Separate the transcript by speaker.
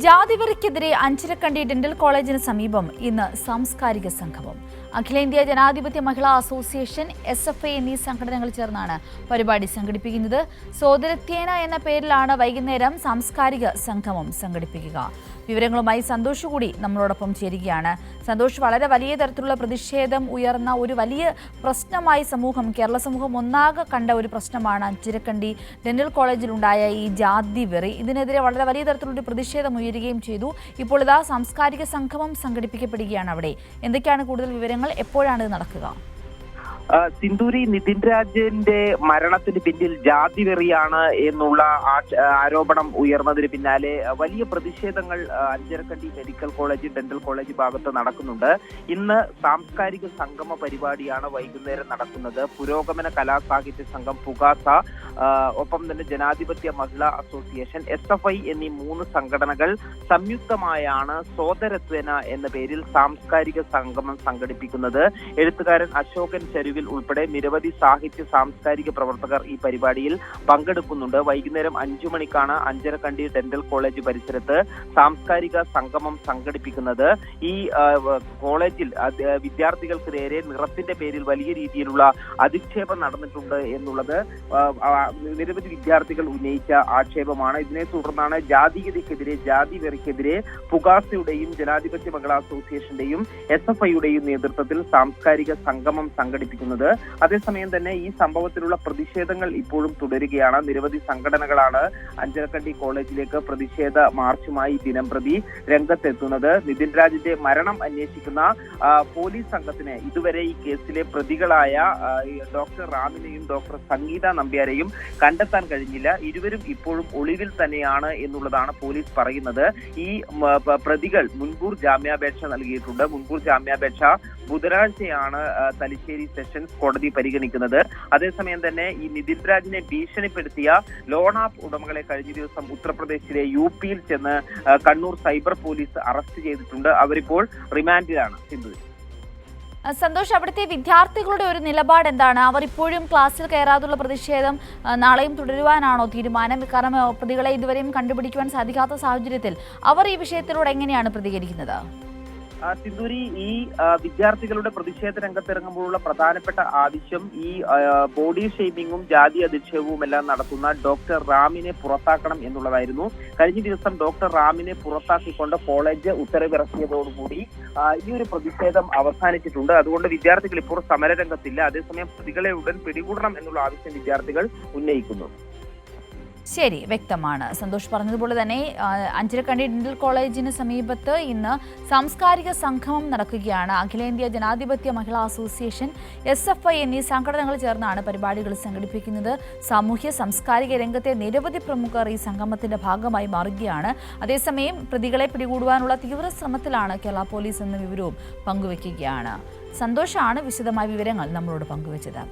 Speaker 1: ജാതിവെറിക്കെതിരെ Anjarakandy dental കോളേജിന് സമീപം ഇന്ന് സാംസ്കാരിക സംഗമം. അഖിലേന്ത്യാ ജനാധിപത്യ മഹിളാ അസോസിയേഷൻ, SFI എന്നീ സംഘടനകൾ ചേർന്നാണ് പരിപാടി സംഘടിപ്പിക്കുന്നത്. സോദരത്യേന എന്ന പേരിലാണ് വൈകുന്നേരം സാംസ്കാരിക സംഗമം സംഘടിപ്പിക്കുക. വിവരങ്ങളുമായി സന്തോഷ് കൂടി നമ്മളോടൊപ്പം ചേരുകയാണ്. സന്തോഷ്, വളരെ വലിയ തരത്തിലുള്ള പ്രതിഷേധം ഉയർന്ന ഒരു വലിയ പ്രശ്നമായി കേരള സമൂഹം ഒന്നാകെ കണ്ട ഒരു പ്രശ്നമാണ് അഞ്ചരക്കണ്ടി ഡെന്റൽ കോളേജിലുണ്ടായ ഈ ജാതി വെറി. ഇതിനെതിരെ വളരെ വലിയ തരത്തിലുള്ള പ്രതിഷേധം ഉയരുകയും ചെയ്തു. ഇപ്പോൾ ഇതാ സാംസ്കാരിക സംഗമം സംഘടിപ്പിക്കപ്പെടുകയാണ് അവിടെ. എന്തൊക്കെയാണ് കൂടുതൽ വിവരങ്ങൾ? എപ്പോഴാണ് ഇത് നടക്കുക?
Speaker 2: സിന്ദൂരി, നിതിൻ രാജിന്റെ മരണത്തിന് പിന്നിൽ ജാതി വെറിയാണ് എന്നുള്ള ആരോപണം ഉയർന്നതിന് പിന്നാലെ വലിയ പ്രതിഷേധങ്ങൾ Anjarakandy medical college, dental college ഭാഗത്ത് നടക്കുന്നുണ്ട്. ഇന്ന് സാംസ്കാരിക സംഗമ പരിപാടിയാണ് വൈകുന്നേരം നടക്കുന്നത്. പുരോഗമന കലാസാഹിത്യ സംഘം, പുകാസ, ഒപ്പം തന്നെ ജനാധിപത്യ മഹിളാ അസോസിയേഷൻ, SFI എന്നീ 3 സംഘടനകൾ സംയുക്തമായാണ് സോദരത്വേന എന്ന പേരിൽ സാംസ്കാരിക സംഗമം സംഘടിപ്പിക്കുന്നത്. എഴുത്തുകാരൻ അശോകൻ ചരുവിൽ ഉൾപ്പെടെ നിരവധി സാഹിത്യ സാംസ്കാരിക പ്രവർത്തകർ ഈ പരിപാടിയിൽ പങ്കെടുക്കുന്നുണ്ട്. വൈകുന്നേരം 5 മണിക്കാണ് അഞ്ചരക്കണ്ടി ഡെന്റൽ കോളേജ് പരിസരത്ത് സാംസ്കാരിക സംഗമം സംഘടിപ്പിക്കുന്നത്. ഈ കോളേജിൽ വിദ്യാർത്ഥികൾക്ക് നേരെ നിറത്തിന്റെ പേരിൽ വലിയ രീതിയിലുള്ള അധിക്ഷേപം നടന്നിട്ടുണ്ട് എന്നുള്ളത് നിരവധി വിദ്യാർത്ഥികൾ ഉന്നയിച്ച ആക്ഷേപമാണ്. ഇതിനെ തുടർന്നാണ് ജാതീയതയ്ക്കെതിരെ, ജാതി വെറിക്കെതിരെ പുകാസയുടെയും ജനാധിപത്യ മഹിളാ അസോസിയേഷന്റെയും SFIയുടെയും നേതൃത്വത്തിൽ സാംസ്കാരിക സംഗമം സംഘടിപ്പിക്കുന്നത്. അതേസമയം തന്നെ ഈ സംഭവത്തിലുള്ള പ്രതിഷേധങ്ങൾ ഇപ്പോഴും തുടരുകയാണ്. നിരവധി സംഘടനകളാണ് അഞ്ചരക്കണ്ടി കോളേജിലേക്ക് പ്രതിഷേധ മാർച്ചുമായി ദിനംപ്രതി രംഗത്തെത്തുന്നത്. നിതിൻ രാജിന്റെ മരണം അന്വേഷിക്കുന്ന പോലീസ് സംഘത്തിന് ഇതുവരെ ഈ കേസിലെ പ്രതികളായ ഡോക്ടർ റാമിനെയും ഡോക്ടർ സംഗീത നമ്പ്യാരെയും കണ്ടെത്താൻ കഴിഞ്ഞില്ല. ഇരുവരും ഇപ്പോഴും ഒളിവിൽ തന്നെയാണ് എന്നുള്ളതാണ് പോലീസ് പറയുന്നത്. ഈ പ്രതികൾ മുൻകൂർ ജാമ്യാപേക്ഷ നൽകിയിട്ടുണ്ട്. മുൻകൂർ ജാമ്യാപേക്ഷ ബുധനാഴ്ചയാണ് തലശ്ശേരി സെഷൻസ് കോടതി പരിഗണിക്കുന്നത്. അതേസമയം തന്നെ ഈ നിതിൻ രാജിനെ ഭീഷണിപ്പെടുത്തിയ ലോൺ ആപ്പ് ഉടമകളെ കഴിഞ്ഞ ദിവസം ഉത്തർപ്രദേശിലെ UPയിൽ ചെന്ന് കണ്ണൂർ സൈബർ പോലീസ് അറസ്റ്റ് ചെയ്തിട്ടുണ്ട്. അവരിപ്പോൾ റിമാൻഡിലാണ്.
Speaker 1: സന്തോഷ്, അവിടുത്തെ വിദ്യാർത്ഥികളുടെ ഒരു നിലപാട് എന്താണ്? അവർ ഇപ്പോഴും ക്ലാസ്സിൽ കയറാതുള്ള പ്രതിഷേധം നാളെയും തുടരുവാനാണോ തീരുമാനം? കാരണം പ്രതികളെ ഇതുവരെയും കണ്ടുപിടിക്കുവാൻ സാധിക്കാത്ത സാഹചര്യത്തിൽ അവർ ഈ വിഷയത്തിലൂടെ എങ്ങനെയാണ് പ്രതികരിക്കുന്നത്?
Speaker 2: സിന്ദൂരി, ഈ വിദ്യാർത്ഥികളുടെ പ്രതിഷേധ രംഗത്തിറങ്ങുമ്പോഴുള്ള പ്രധാനപ്പെട്ട ആവശ്യം ഈ ബോഡി ഷെയ്മിങ്ങും ജാതി അധിക്ഷേപവും എല്ലാം നടത്തുന്ന ഡോക്ടർ റാമിനെ പുറത്താക്കണം എന്നുള്ളതായിരുന്നു. കഴിഞ്ഞ ദിവസം ഡോക്ടർ റാമിനെ പുറത്താക്കിക്കൊണ്ട് കോളേജ് ഉത്തരവിറക്കിയതോടുകൂടി ഈ ഒരു പ്രതിഷേധം അവസാനിച്ചിട്ടുണ്ട്. അതുകൊണ്ട് വിദ്യാർത്ഥികൾ ഇപ്പോൾ സമരരംഗത്തില്ല. അതേസമയം പ്രതികളെ ഉടൻ പിടികൂടണം എന്നുള്ള ആവശ്യം വിദ്യാർത്ഥികൾ ഉന്നയിക്കുന്നു.
Speaker 1: ശരി, വ്യക്തമാണ്. സന്തോഷ് പറഞ്ഞതുപോലെ തന്നെ അഞ്ചരക്കണ്ടി ഡെന്റൽ കോളേജിന് സമീപത്ത് ഇന്ന് സാംസ്കാരിക സംഗമം നടക്കുകയാണ്. അഖിലേന്ത്യാ ജനാധിപത്യ മഹിളാ അസോസിയേഷൻ, SFI എന്നീ സംഘടനകൾ ചേർന്നാണ് പരിപാടികൾ സംഘടിപ്പിക്കുന്നത്. സാമൂഹ്യ സാംസ്കാരിക രംഗത്തെ നിരവധി പ്രമുഖർ ഈ സംഗമത്തിന്റെ ഭാഗമായി മാറുകയാണ്. അതേസമയം പ്രതികളെ പിടികൂടുവാനുള്ള തീവ്ര ശ്രമത്തിലാണ് കേരള പോലീസ് എന്ന വിവരവും പങ്കുവയ്ക്കുകയാണ്. സന്തോഷാണ് വിശദമായ വിവരങ്ങൾ നമ്മളോട് പങ്കുവച്ചത്.